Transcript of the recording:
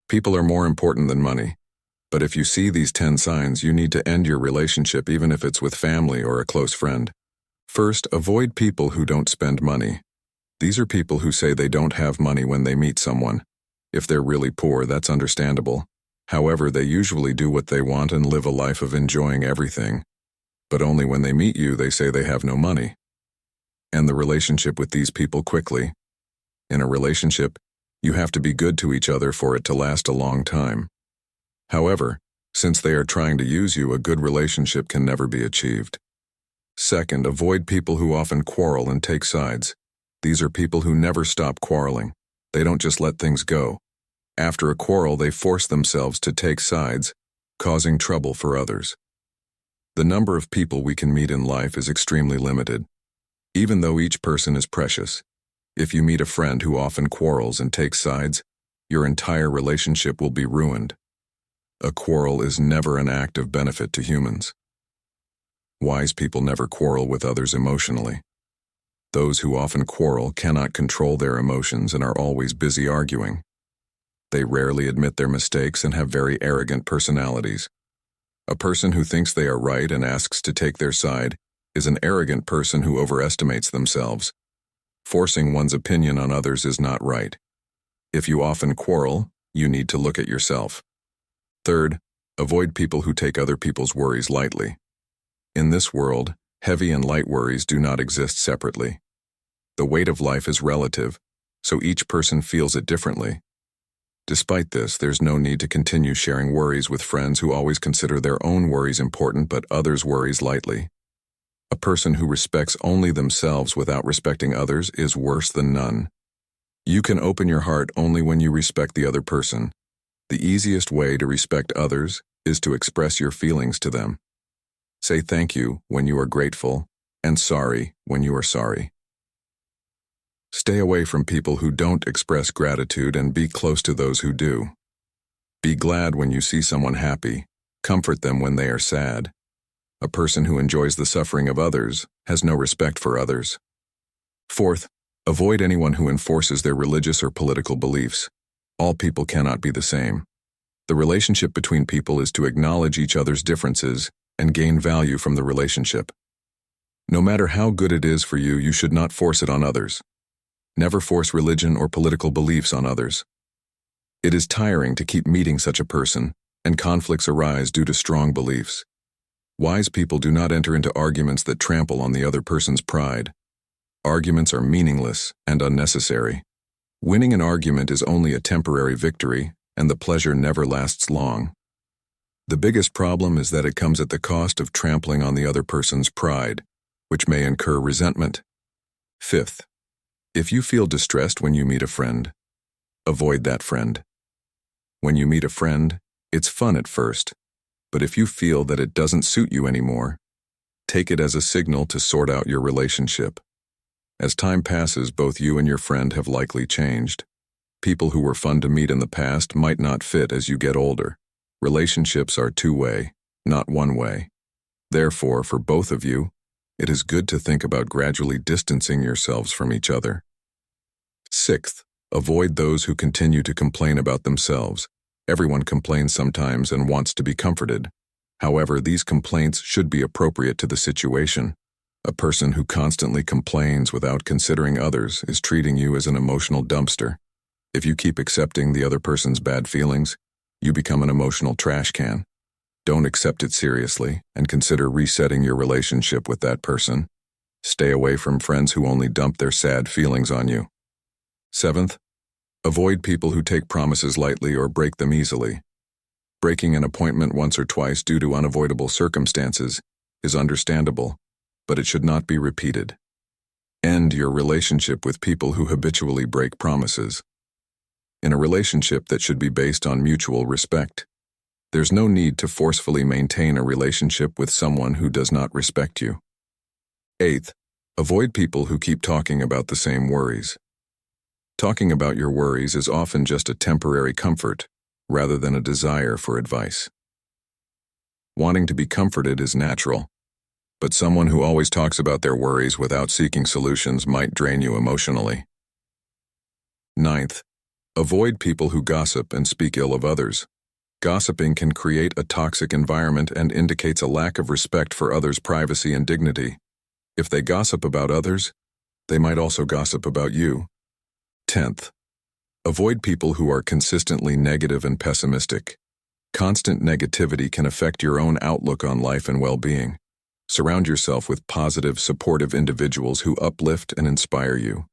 People are more important than money. But if you see these 10 signs, you need to end your relationship even if it's with family or a close friend. First, avoid people who don't spend money. These are people who say they don't have money when they meet someone. If they're really poor, that's understandable. However, they usually do what they want and live a life of enjoying everything. But only when they meet you, they say they have no money. End the relationship with these people quickly. In a relationship, you have to be good to each other for it to last a long time. However, since they are trying to use you, a good relationship can never be achieved. Second, avoid people who often quarrel and take sides. These are people who never stop quarreling. They don't just let things go. After a quarrel, they force themselves to take sides, causing trouble for others. The number of people we can meet in life is extremely limited. Even though each person is precious, if you meet a friend who often quarrels and takes sides, your entire relationship will be ruined. A quarrel is never an act of benefit to humans. Wise people never quarrel with others emotionally. Those who often quarrel cannot control their emotions and are always busy arguing. They rarely admit their mistakes and have very arrogant personalities. A person who thinks they are right and asks to take their side is an arrogant person who overestimates themselves. Forcing one's opinion on others is not right. If you often quarrel, you need to look at yourself. Third, avoid people who take other people's worries lightly. In this world, heavy and light worries do not exist separately. The weight of life is relative, so each person feels it differently. Despite this, there's no need to continue sharing worries with friends who always consider their own worries important but others' worries lightly. A person who respects only themselves without respecting others is worse than none. You can open your heart only when you respect the other person. The easiest way to respect others is to express your feelings to them. Say thank you when you are grateful and sorry when you are sorry. Stay away from people who don't express gratitude and be close to those who do. Be glad when you see someone happy. Comfort them when they are sad. A person who enjoys the suffering of others has no respect for others. Fourth, avoid anyone who enforces their religious or political beliefs. All people cannot be the same. The relationship between people is to acknowledge each other's differences and gain value from the relationship. No matter how good it is for you, you should not force it on others. Never force religion or political beliefs on others. It is tiring to keep meeting such a person, and conflicts arise due to strong beliefs. Wise people do not enter into arguments that trample on the other person's pride. Arguments are meaningless and unnecessary. Winning an argument is only a temporary victory, and the pleasure never lasts long. The biggest problem is that it comes at the cost of trampling on the other person's pride, which may incur resentment. Fifth, if you feel distressed when you meet a friend, avoid that friend. When you meet a friend, it's fun at first, but if you feel that it doesn't suit you anymore, take it as a signal to sort out your relationship. As time passes, both you and your friend have likely changed. People who were fun to meet in the past might not fit as you get older. Relationships are two-way, not one-way. Therefore, for both of you, it is good to think about gradually distancing yourselves from each other. Sixth, avoid those who continue to complain about themselves. Everyone complains sometimes and wants to be comforted. However, these complaints should be appropriate to the situation. A person who constantly complains without considering others is treating you as an emotional dumpster. If you keep accepting the other person's bad feelings, you become an emotional trash can. Don't accept it seriously and consider resetting your relationship with that person. Stay away from friends who only dump their sad feelings on you. Seventh, avoid people who take promises lightly or break them easily. Breaking an appointment once or twice due to unavoidable circumstances is understandable, but it should not be repeated. End your relationship with people who habitually break promises. In a relationship that should be based on mutual respect, there's no need to forcefully maintain a relationship with someone who does not respect you. Eighth, avoid people who keep talking about the same worries. Talking about your worries is often just a temporary comfort, rather than a desire for advice. Wanting to be comforted is natural, but someone who always talks about their worries without seeking solutions might drain you emotionally. Ninth, Avoid people who gossip and speak ill of others. Gossiping can create a toxic environment and indicates a lack of respect for others' privacy and dignity. If they gossip about others, they might also gossip about you. 10th, avoid people who are consistently negative and pessimistic. Constant negativity can affect your own outlook on life and well-being. Surround yourself with positive, supportive individuals who uplift and inspire you.